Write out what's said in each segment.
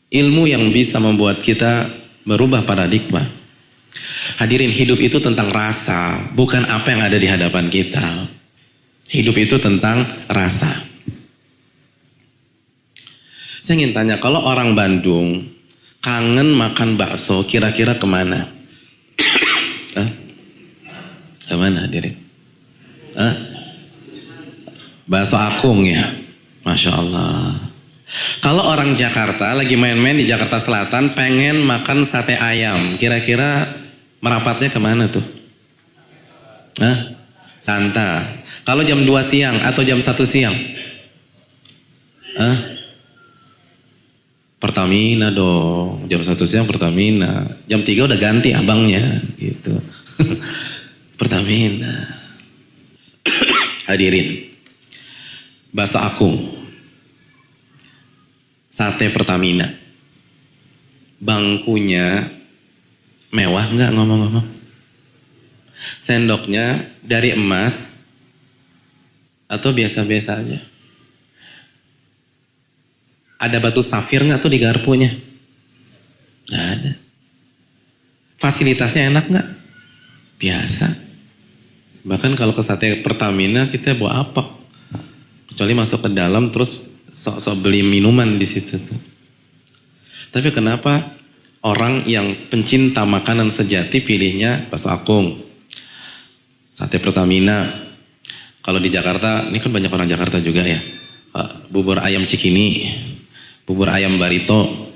Ilmu yang bisa membuat kita merubah paradigma. Hadirin, hidup itu tentang rasa, bukan apa yang ada di hadapan kita. Hidup itu tentang rasa. Saya ingin tanya, kalau orang Bandung kangen makan bakso, kira-kira kemana? Kemana hadirin? Bakso Akung ya? Masya Allah. Kalau orang Jakarta lagi main-main di Jakarta Selatan pengen makan sate ayam, kira-kira merapatnya kemana tuh? Santa. Kalau jam 2 siang atau jam 1 siang? Pertamina dong. Jam 1 siang Pertamina. Jam 3 udah ganti abangnya gitu. Pertamina. Hadirin. Bakso Akung. Sate Pertamina. Bangkunya mewah nggak ngomong-ngomong? Sendoknya dari emas atau biasa-biasa aja? Ada batu safir nggak tuh di garpunya? Nggak ada. Fasilitasnya enak nggak? Biasa. Bahkan kalau ke sate Pertamina kita bawa apa? Kecuali masuk ke dalam terus sok-sok beli minuman di situ tuh. Tapi kenapa orang yang pencinta makanan sejati pilihnya bakso Akung, sate Pertamina? Kalau di Jakarta, ini kan banyak orang Jakarta juga ya. Bubur ayam Cikini, bubur ayam Barito.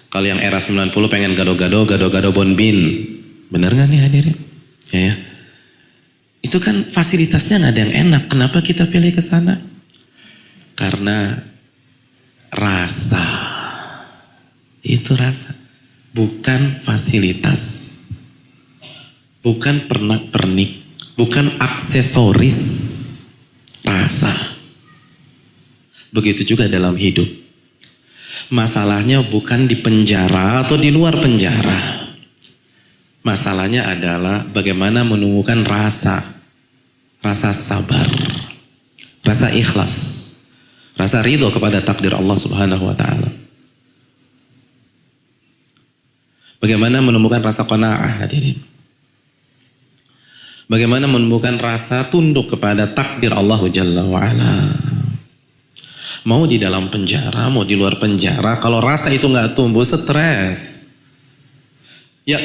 Kalau yang era 90 pengen gado-gado Bonbin. Bener gak nih hadirin? Ya. Itu kan fasilitasnya gak ada yang enak. Kenapa kita pilih ke sana? Karena rasa. Itu rasa. Bukan fasilitas. Bukan pernak-pernik. Bukan aksesoris. Rasa. Begitu juga dalam hidup. Masalahnya bukan di penjara atau di luar penjara. Masalahnya adalah bagaimana menemukan rasa. Rasa sabar. Rasa ikhlas. Rasa ridho kepada takdir Allah Subhanahu wa ta'ala. Bagaimana menemukan rasa qanaah hadirin? Bagaimana menemukan rasa tunduk kepada takdir Allah Jalla wa ala? Mau di dalam penjara, mau di luar penjara, kalau rasa itu nggak tumbuh, stres. Ya,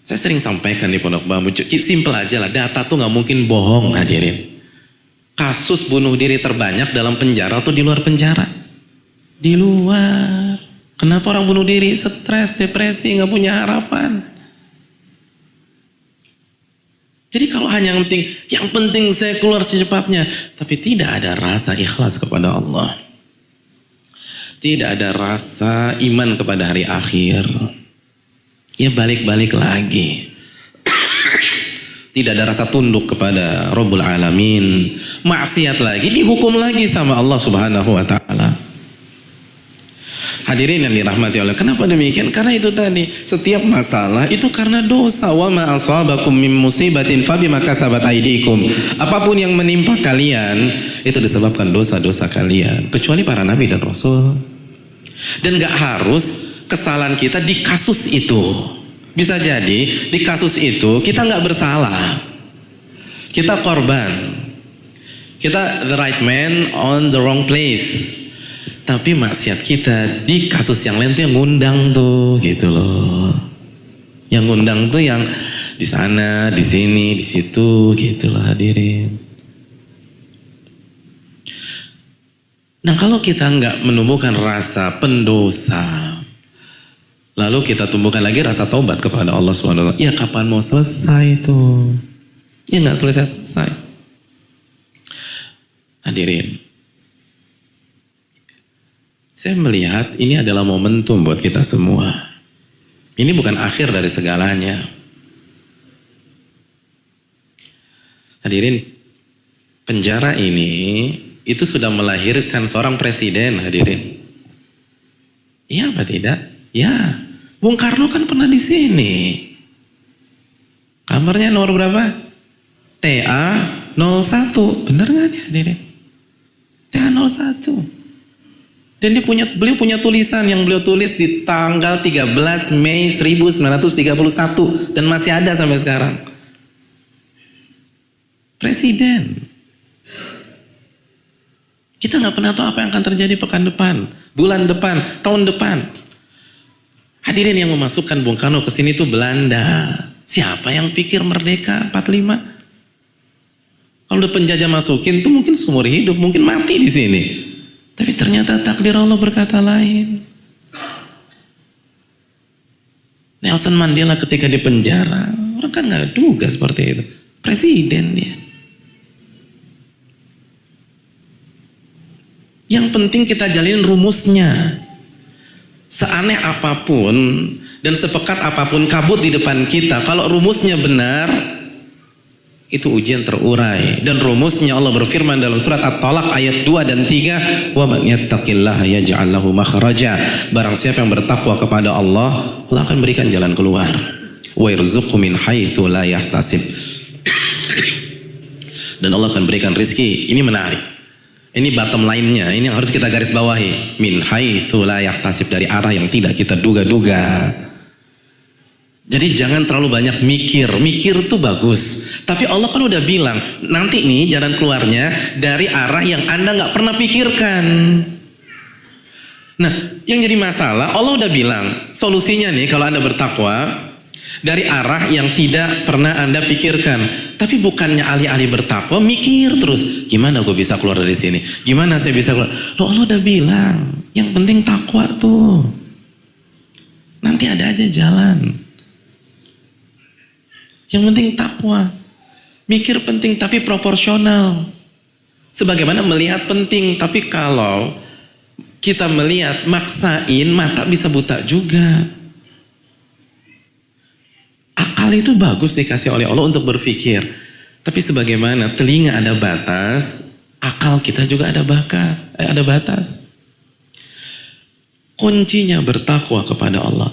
saya sering sampaikan di Pondok Bambu, simple aja lah, data tuh nggak mungkin bohong hadirin. Kasus bunuh diri terbanyak dalam penjara atau di luar penjara? Di luar. Kenapa orang bunuh diri? Stres, depresi, nggak punya harapan. Jadi kalau hanya yang penting saya keluar secepatnya, tapi tidak ada rasa ikhlas kepada Allah. Tidak ada rasa iman kepada hari akhir. Ya balik-balik lagi. Tidak ada rasa tunduk kepada Rabbul Alamin. Maksiat lagi, dihukum lagi sama Allah Subhanahu wa ta'ala. Hadirin yang dirahmati Allah. Kenapa demikian? Karena itu tadi, setiap masalah itu karena dosa. Wa ma asabakum min musibatin fabima kasabat aydikum. Apapun yang menimpa kalian itu disebabkan dosa-dosa kalian, kecuali para nabi dan rasul. Dan gak harus kesalahan kita di kasus itu. Bisa jadi di kasus itu kita gak bersalah. Kita korban. Kita the right man on the wrong place. Tapi maksiat kita di kasus yang lain tuh yang ngundang tuh gitu loh. Yang ngundang tuh yang di sana, di sini, di situ gitu loh hadirin. Nah kalau kita nggak menumbuhkan rasa pendosa, lalu kita tumbuhkan lagi rasa taubat kepada Allah SWT. Ya kapan mau selesai tuh? Ya nggak selesai. Hadirin. Saya melihat ini adalah momentum buat kita semua. Ini bukan akhir dari segalanya. Hadirin, penjara ini itu sudah melahirkan seorang presiden hadirin. Iya apa tidak? Ya, Bung Karno kan pernah di sini. Kamarnya nomor berapa? TA 01. Bener nggak nih hadirin? TA 01. Dan beliau punya tulisan yang beliau tulis di tanggal 13 Mei 1931 dan masih ada sampai sekarang. Presiden. Kita nggak pernah tahu apa yang akan terjadi pekan depan, bulan depan, tahun depan. Hadirin, yang memasukkan Bung Karno ke sini itu Belanda. Siapa yang pikir merdeka 45? Kalau udah penjajah masukin tuh mungkin seumur hidup, mungkin mati di sini. Tapi ternyata takdir Allah berkata lain. Nelson Mandela ketika di penjara, orang kan nggak duga seperti itu. Presiden dia. Yang penting kita jalin rumusnya. Seaneh apapun dan sepekat apapun kabut di depan kita, kalau rumusnya benar, itu ujian terurai. Dan rumusnya Allah berfirman dalam surat At-Talaq ayat 2 dan 3, "Wa man yattaqillaha yaj'al lahu makhraja." Barang siapa yang bertakwa kepada Allah, Allah akan berikan jalan keluar. Wa yarzuqhu min haitsu la yahtasib. Dan Allah akan berikan rizki. Ini menarik. Ini bottom line-nya, ini yang harus kita garis bawahi. Min haitsu la yahtasib, dari arah yang tidak kita duga-duga. Jadi jangan terlalu banyak mikir. Mikir tuh bagus. Tapi Allah kan udah bilang, nanti nih jalan keluarnya dari arah yang Anda nggak pernah pikirkan. Nah, yang jadi masalah, Allah udah bilang, solusinya nih kalau Anda bertakwa, dari arah yang tidak pernah Anda pikirkan. Tapi bukannya alih-alih bertakwa, mikir terus, gimana gue bisa keluar dari sini? Gimana saya bisa keluar? Loh, Allah udah bilang, yang penting takwa tuh. Nanti ada aja jalan. Yang penting takwa. Mikir penting tapi proporsional. Sebagaimana melihat penting, tapi kalau kita melihat maksain, mata bisa buta juga. Akal itu bagus dikasih oleh Allah untuk berpikir. Tapi sebagaimana telinga ada batas, akal kita juga ada batas. Kuncinya bertakwa kepada Allah.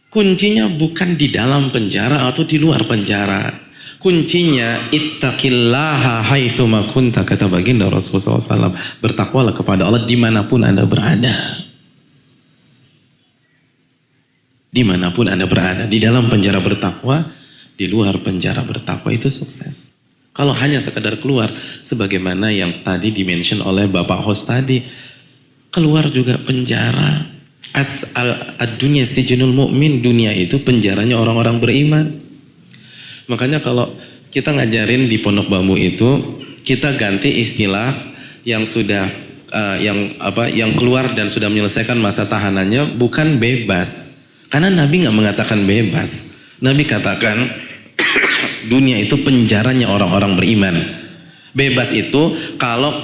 Kuncinya bukan di dalam penjara atau di luar penjara. Kuncinya ittaqillaha haitsu ma kunta, kata baginda Rasulullah SAW. Bertakwalah kepada Allah dimanapun Anda berada. Dimanapun Anda berada. Di dalam penjara bertakwa, di luar penjara bertakwa, itu sukses. Kalau hanya sekadar keluar, sebagaimana yang tadi dimention oleh Bapak host tadi, keluar juga penjara. Ad-dunya sijnul mu'min, dunia itu penjaranya orang-orang beriman. Makanya kalau kita ngajarin di Pondok Bambu itu, kita ganti istilah yang sudah yang keluar dan sudah menyelesaikan masa tahanannya, bukan bebas. Karena Nabi nggak mengatakan bebas. Nabi katakan dunia itu penjaranya orang-orang beriman. Bebas itu kalau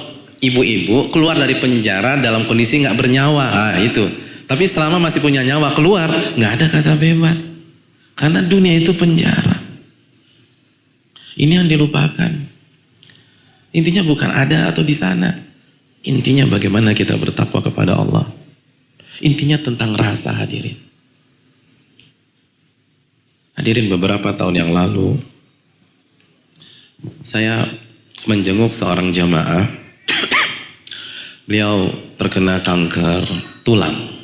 ibu-ibu keluar dari penjara dalam kondisi nggak bernyawa, itu. Tapi selama masih punya nyawa keluar, nggak ada kata bebas. Karena dunia itu penjara. Ini yang dilupakan. Intinya bukan ada atau di sana. Intinya bagaimana kita bertakwa kepada Allah. Intinya tentang rasa, hadirin. Hadirin, beberapa tahun yang lalu, saya menjenguk seorang jamaah. Beliau terkena kanker tulang.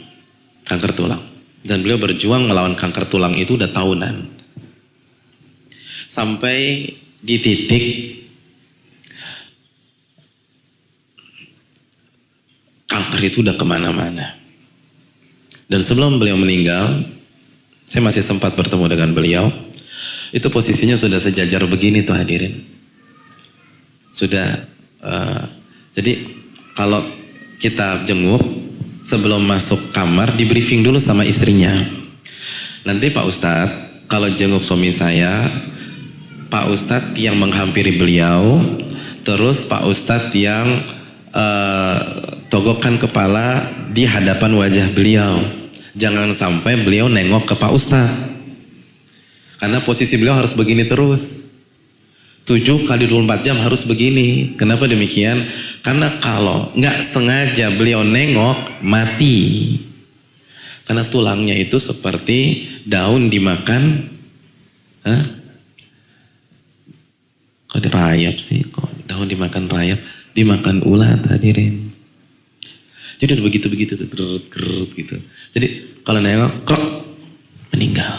Kanker tulang. Dan beliau berjuang melawan kanker tulang itu udah tahunan. Sampai di titik kanker itu udah kemana-mana. Dan sebelum beliau meninggal, saya masih sempat bertemu dengan beliau. Itu posisinya sudah sejajar begini tuh, hadirin. Sudah, jadi kalau kita jenguk, sebelum masuk kamar di briefing dulu sama istrinya. Nanti Pak Ustadz, kalau jenguk suami saya, Pak Ustadz yang menghampiri beliau, terus Pak Ustadz yang togokkan kepala di hadapan wajah beliau. Jangan sampai beliau nengok ke Pak Ustadz. Karena posisi beliau harus begini terus. 7 kali 24 jam harus begini. Kenapa demikian? Karena kalau nggak sengaja beliau nengok, mati. Karena tulangnya itu seperti daun dimakan. Kok dirayap sih? Kok daun dimakan rayap? Dimakan ulat, hadirin. Jadi udah begitu-begitu tuh, gerut gitu. Jadi kalau nengok, krok, meninggal.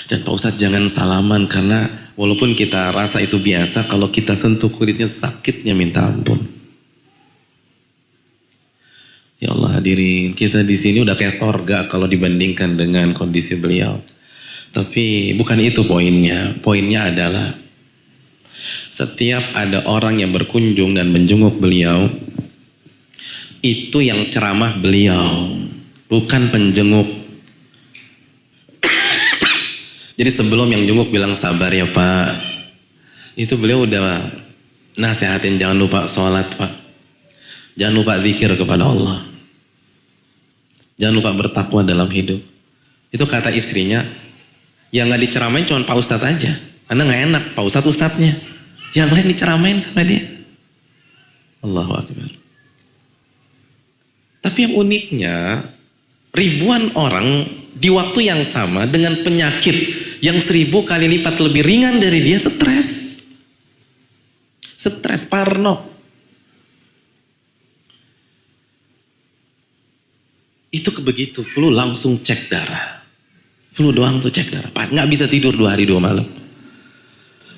Dan Pak Ustadz jangan salaman karena walaupun kita rasa itu biasa, kalau kita sentuh kulitnya sakitnya minta ampun. Ya Allah hadirin, kita di sini udah kayak sorga kalau dibandingkan dengan kondisi beliau. Tapi bukan itu poinnya. Poinnya adalah setiap ada orang yang berkunjung dan menjenguk beliau, itu yang ceramah beliau, bukan penjenguk. Jadi sebelum yang jenguk bilang sabar ya Pak, itu beliau udah nasihatin jangan lupa sholat Pak, jangan lupa zikir kepada Allah, jangan lupa bertakwa dalam hidup. Itu kata istrinya, yang gak diceramain cuma Pak Ustadz aja, karena gak enak Pak Ustadz Ustadznya, yang lain diceramain sama dia. Allahu Akbar. Tapi yang uniknya, ribuan orang di waktu yang sama dengan penyakit yang 1000 kali lipat lebih ringan dari dia stres. Stres, parno. Itu begitu flu langsung cek darah. Flu doang tuh cek darah. Nggak bisa tidur 2 hari 2 malam.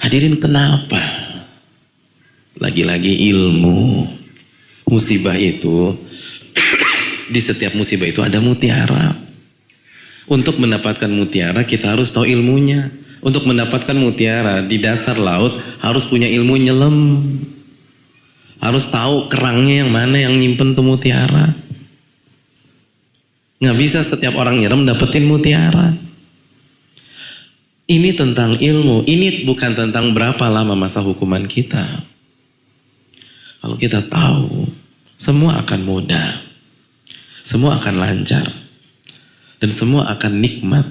Hadirin kenapa? Lagi-lagi ilmu. Musibah itu, di setiap musibah itu ada mutiara. Untuk mendapatkan mutiara kita harus tahu ilmunya. Untuk mendapatkan mutiara di dasar laut harus punya ilmu nyelam. Harus tahu kerangnya yang mana yang nyimpen tuh mutiara. Nggak bisa setiap orang nyerem dapetin mutiara. Ini tentang ilmu. Ini bukan tentang berapa lama masa hukuman kita. Kalau kita tahu, semua akan mudah. Semua akan lancar. Dan semua akan nikmat.